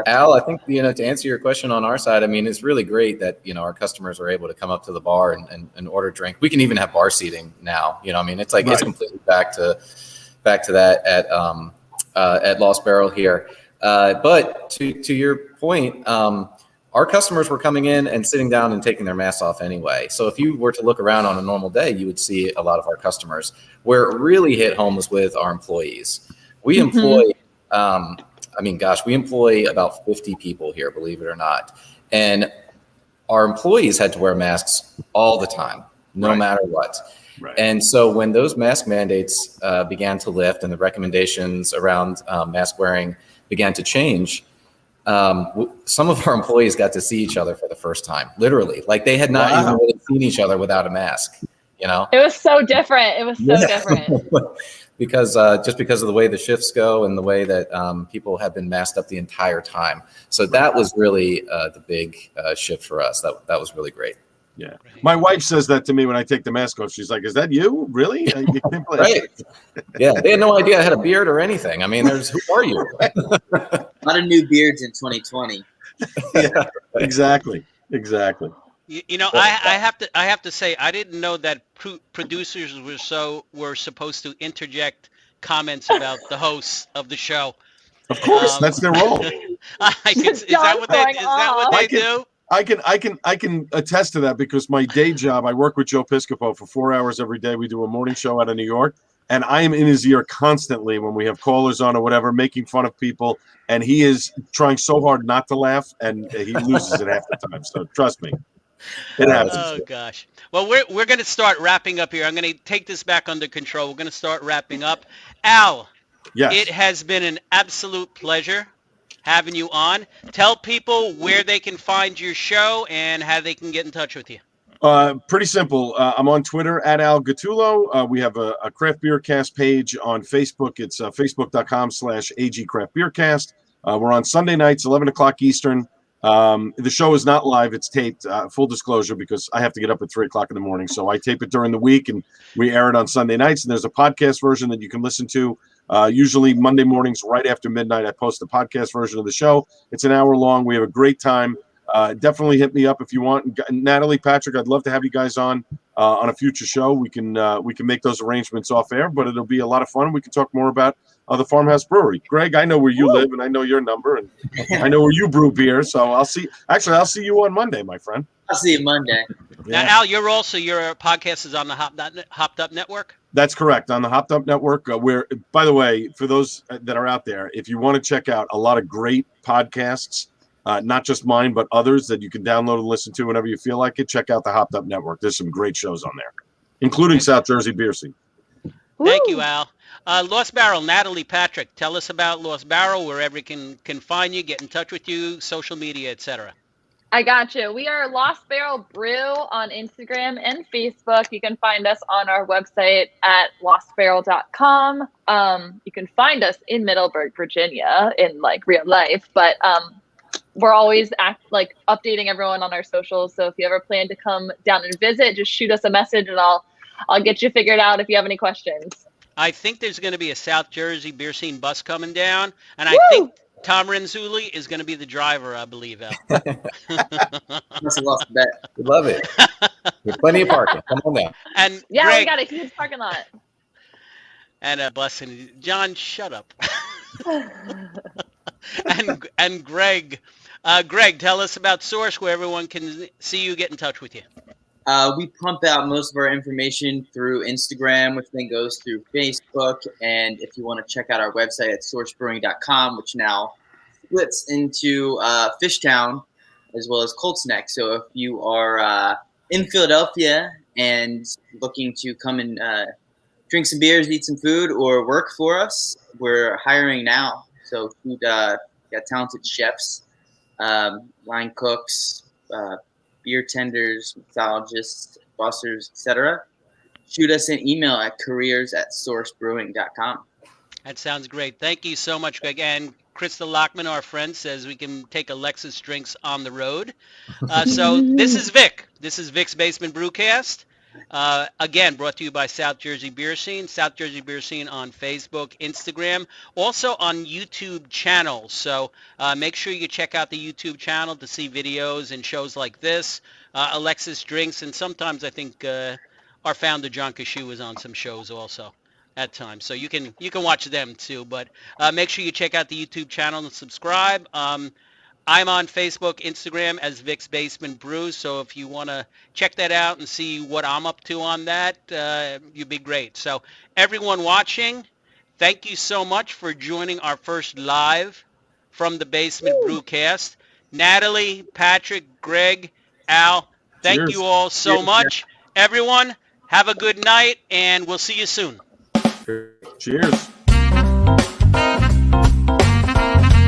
Al, I think, to answer your question on our side, I mean, it's really great that, our customers are able to come up to the bar and order a drink. We can even have bar seating now, I mean, it's like, It's completely back to that at Lost Barrel here. But to your point, our customers were coming in and sitting down and taking their masks off anyway. So if you were to look around on a normal day, you would see a lot of our customers. Where it really hit home was with our employees. We employ, we employ about 50 people here, believe it or not. And our employees had to wear masks all the time, no matter what. Right. And so when those mask mandates began to lift and the recommendations around mask wearing began to change, some of our employees got to see each other for the first time, literally. Like they had not even really seen each other without a mask, It was so different. It was so different. Because just because of the way the shifts go and the way that people have been masked up the entire time. So that was really the big shift for us. That was really great. Yeah. My wife says that to me when I take the mask off. She's like, "Is that you? Really?" You can't play. Right. Yeah. They had no idea I had a beard or anything. I mean, who are you? A lot of new beards in 2020. Yeah, exactly. I have to say, I didn't know that producers were supposed to interject comments about the hosts of the show. Of course, that's their role. Is that what they do? I can attest to that because my day job, I work with Joe Piscopo for 4 hours every day. We do a morning show out of New York, and I am in his ear constantly when we have callers on or whatever, making fun of people, and he is trying so hard not to laugh, and he loses it half the time. So trust me, it happens. Oh gosh. Well, we're going to start wrapping up here. I'm going to take this back under control. We're going to start wrapping up. Al, yes. It has been an absolute pleasure having you on. Tell people where they can find your show and how they can get in touch with you. Pretty simple. I'm on Twitter at Al Gattulo. We have a Craft Beer Cast page on Facebook. It's facebook.com/AG Craft Beer Cast. We're on Sunday nights, 11 o'clock Eastern. The show is not live. It's taped, full disclosure, because I have to get up at 3 o'clock in the morning. So I tape it during the week and we air it on Sunday nights. And there's a podcast version that you can listen to. Usually Monday mornings right after midnight, I post the podcast version of the show. It's an hour long. We have a great time. Definitely hit me up if you want. Natalie, Patrick, I'd love to have you guys on a future show. We can make those arrangements off air, but it'll be a lot of fun. We can talk more about the Farmhouse Brewery. Greg, I know where you live, and I know your number, and I know where you brew beer. So I'll see you on Monday, my friend. I'll see you Monday. Yeah. Now, Al, your podcast is on the Hopped Up Network? That's correct, on the Hopped Up Network. Where, by the way, for those that are out there, if you want to check out a lot of great podcasts, not just mine, but others that you can download and listen to whenever you feel like it, check out the Hopped Up Network. There's some great shows on there, including South Jersey Beer Scene. Thank you, Al. Lost Barrel, Natalie, Patrick, tell us about Lost Barrel, wherever can find you, get in touch with you, social media, etc. I got you. We are Lost Barrel Brew on Instagram and Facebook. You can find us on our website at lostbarrel.com. You can find us in Middleburg, Virginia, in like real life, but we're always updating everyone on our socials. So if you ever plan to come down and visit, just shoot us a message and I'll get you figured out if you have any questions. I think there's going to be a South Jersey Beer Scene bus coming down, and Woo! I think Tom Renzulli is going to be the driver, I believe, Al. Must have lost a bet. We love it. There's plenty of parking. Come on down. And yeah, Greg, we got a huge parking lot. And blessing, John, shut up. and Greg, tell us about Source, where everyone can see you, get in touch with you. We pump out most of our information through Instagram, which then goes through Facebook. And if you want to check out our website at sourcebrewing.com, which now splits into Fishtown as well as Colts Neck. So if you are in Philadelphia and looking to come and drink some beers, eat some food, or work for us, we're hiring now. So we got talented chefs, line cooks, beer tenders, mixologists, bussers, etc. Shoot us an email at careers@sourcebrewing.com. That sounds great. Thank you so much, Greg. And Krista Lockman, our friend, says we can take Alexis drinks on the road. So this is Vic. This is Vic's Basement Brewcast. Again, brought to you by South Jersey Beer Scene. South Jersey Beer Scene on Facebook, Instagram, also on YouTube channels. So make sure you check out the YouTube channel to see videos and shows like this. Alexis Drinks, and sometimes I think our founder John Kashu is on some shows also at times. So you can watch them too. But make sure you check out the YouTube channel and subscribe. I'm on Facebook, Instagram as Vic's Basement Brews. So if you want to check that out and see what I'm up to on that, you'd be great. So everyone watching, thank you so much for joining our first live from the Basement Brewcast. Natalie, Patrick, Greg, Al, thank Cheers. you all so much. Everyone, have a good night, and we'll see you soon. Cheers.